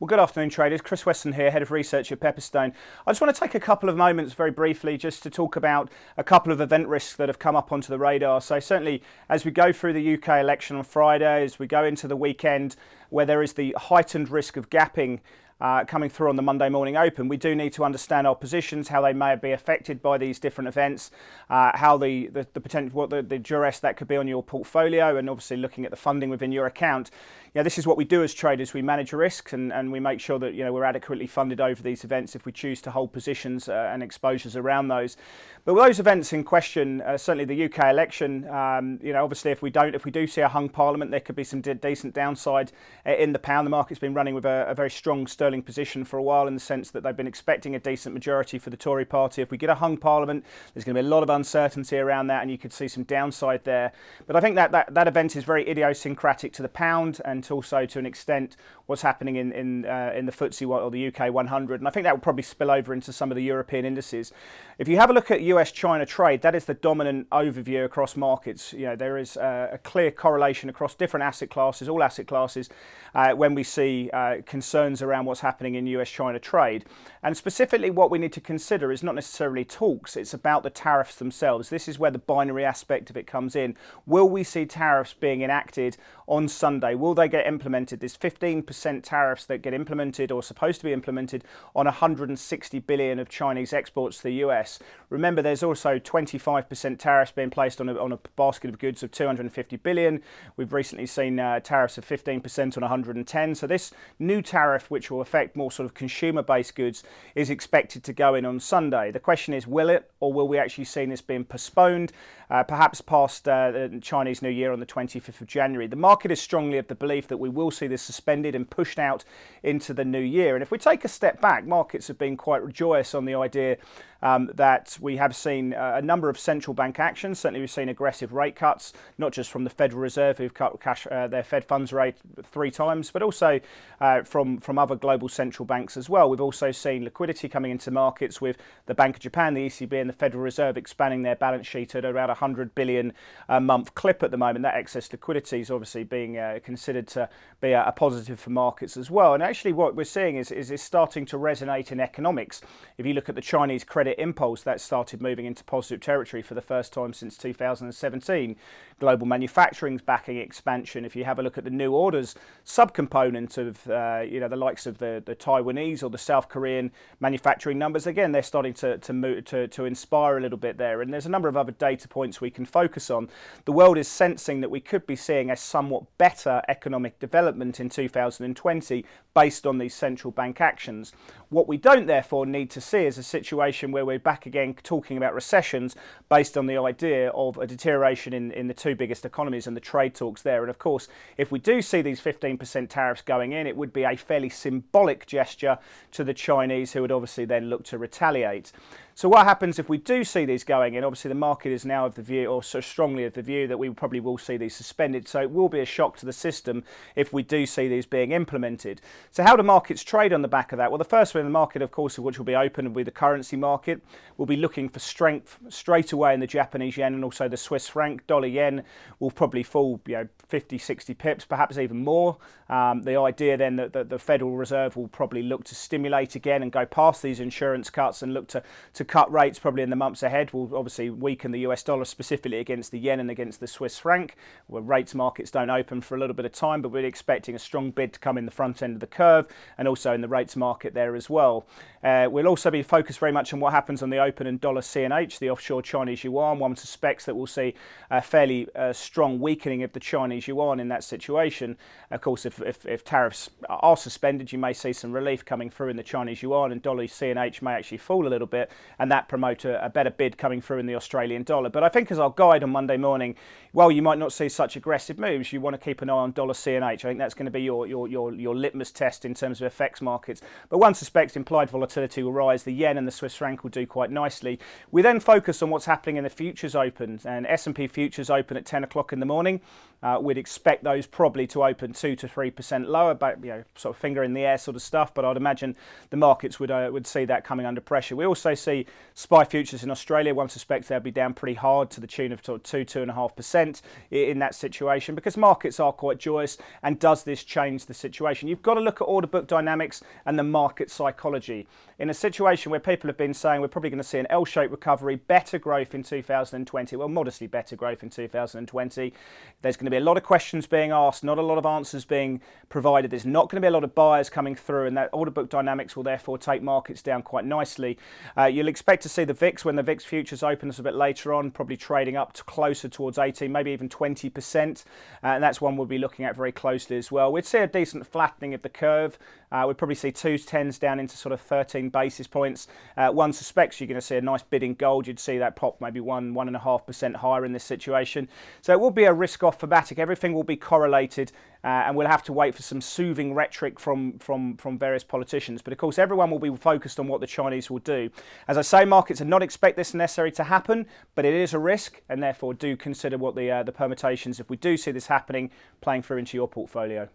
Well, good afternoon, traders. Chris Weston here, Head of Research at Pepperstone. I just want to take a couple of moments very briefly just to talk about a couple of event risks that have come up onto the radar. So certainly as we go through the UK election on Friday, as we go into the weekend where there is the heightened risk of gapping coming through on the Monday morning open, we do need to understand our positions, how they may be affected by these different events, how the potential, what the duress that could be on your portfolio, and obviously looking at the funding within your account. This is what we do as traders. We manage risks and we make sure that we're adequately funded over these events if we choose to hold positions and exposures around those. But with those events in question, certainly the UK election, obviously if we do see a hung parliament, there could be some decent downside in the pound. The market's been running with a very strong sterling position for a while, in the sense that they've been expecting a decent majority for the Tory party. If we get a hung parliament, there's going to be a lot of uncertainty around that, and you could see some downside there. But I think that event is very idiosyncratic to the pound, and also to an extent what's happening in the FTSE or the UK 100, and I think that will probably spill over into some of the European indices. If you have a look at US-China trade, that is the dominant overview across markets. There is a clear correlation across different asset classes, all asset classes, when we see concerns around what's happening in US-China trade. And specifically what we need to consider is not necessarily talks, it's about the tariffs themselves. This is where the binary aspect of it comes in. Will we see tariffs being enacted on Sunday? Will they get implemented? There's 15% tariffs that get implemented or supposed to be implemented on 160 billion of Chinese exports to the US. Remember, there's also 25% tariffs being placed on a basket of goods of 250 billion. We've recently seen tariffs of 15% on 110. So this new tariff, which will affect more sort of consumer-based goods, is expected to go in on Sunday. The question is, will it, or will we actually see this being postponed, perhaps past the Chinese New Year on the 25th of January? The market is strongly of the belief that we will see this suspended and pushed out into the new year. And if we take a step back, markets have been quite joyous on the idea that we have seen a number of central bank actions. Certainly we've seen aggressive rate cuts, not just from the Federal Reserve, who've cut their Fed funds rate 3 times, but also from other global central banks as well. We've also seen liquidity coming into markets, with the Bank of Japan, the ECB and the Federal Reserve expanding their balance sheet at around 100 billion a month clip at the moment. That excess liquidity is obviously being considered to be a positive for markets as well. And actually what we're seeing is it's starting to resonate in economics. If you look at the Chinese credit impulse, that started moving into positive territory for the first time since 2017. Global manufacturing's backing expansion. If you have a look at the new orders subcomponent of the likes of the Taiwanese or the South Korean manufacturing numbers, again they're starting to inspire a little bit there. And there's a number of other data points we can focus on. The world is sensing that we could be seeing a somewhat better economic development in 2020 based on these central bank actions. What we don't therefore need to see is a situation where we're back again talking about recessions based on the idea of a deterioration in the 2 biggest economies and the trade talks there. And of course, if we do see these 15% tariffs going in, it would be a fairly symbolic gesture to the Chinese, who would obviously then look to retaliate. So what happens if we do see these going in? Obviously the market is now of the view, or so strongly of the view, that we probably will see these suspended. So it will be a shock to the system if we do see these being implemented. So how do markets trade on the back of that? Well, the first one in the market, of course, which will be open, will be the currency market. We'll be looking for strength straight away in the Japanese yen and also the Swiss franc. Dollar yen will probably fall 50, 60 pips, perhaps even more. The idea then that the Federal Reserve will probably look to stimulate again and go past these insurance cuts and look to cut rates probably in the months ahead will obviously weaken the US dollar, specifically against the yen and against the Swiss franc, where rates markets don't open for a little bit of time, but we're expecting a strong bid to come in the front end of the curve and also in the rates market there as well. We'll also be focused very much on what happens on the open and dollar CNH, the offshore Chinese yuan. One suspects that we'll see a fairly strong weakening of the Chinese yuan in that situation. Of course, if tariffs are suspended, you may see some relief coming through in the Chinese yuan, and dollar CNH may actually fall a little bit, and that promote a better bid coming through in the Australian dollar. But I think, as our guide on Monday morning, while you might not see such aggressive moves, you want to keep an eye on dollar CNH. I think that's going to be your litmus test in terms of FX markets. But one suspects implied volatility will rise. The yen and the Swiss franc will do quite nicely. We then focus on what's happening in the futures open, and S&P futures open at 10 o'clock in the morning. We'd expect those probably to open 2 to 3% lower, but sort of finger in the air sort of stuff. But I'd imagine the markets would see that coming under pressure. We also see globally. SPI futures in Australia, one suspects they'll be down pretty hard to the tune of sort of 2.5% in that situation, because markets are quite joyous. And does this change the situation? You've got to look at order book dynamics and the market psychology. In a situation where people have been saying we're probably going to see an L-shaped recovery, better growth in 2020, well, modestly better growth in 2020, there's going to be a lot of questions being asked, not a lot of answers being provided. There's not going to be a lot of buyers coming through, and that order book dynamics will therefore take markets down quite nicely. You'll expect to see the VIX, when the VIX futures opens a bit later on, probably trading up to closer towards 18, maybe even 20%, and that's one we'll be looking at very closely as well. We'd see a decent flattening of the curve. We'd probably see 2s10s down into sort of 13 basis points. One suspects you're going to see a nice bid in gold. You'd see that pop maybe 1.5% higher in this situation. So it will be a risk-off thematic. Everything will be correlated, and we'll have to wait for some soothing rhetoric from various politicians. But of course, everyone will be focused on what the Chinese will do. As I say, markets are not expect this necessarily to happen, but it is a risk, and therefore do consider what the permutations, if we do see this happening, playing through into your portfolio.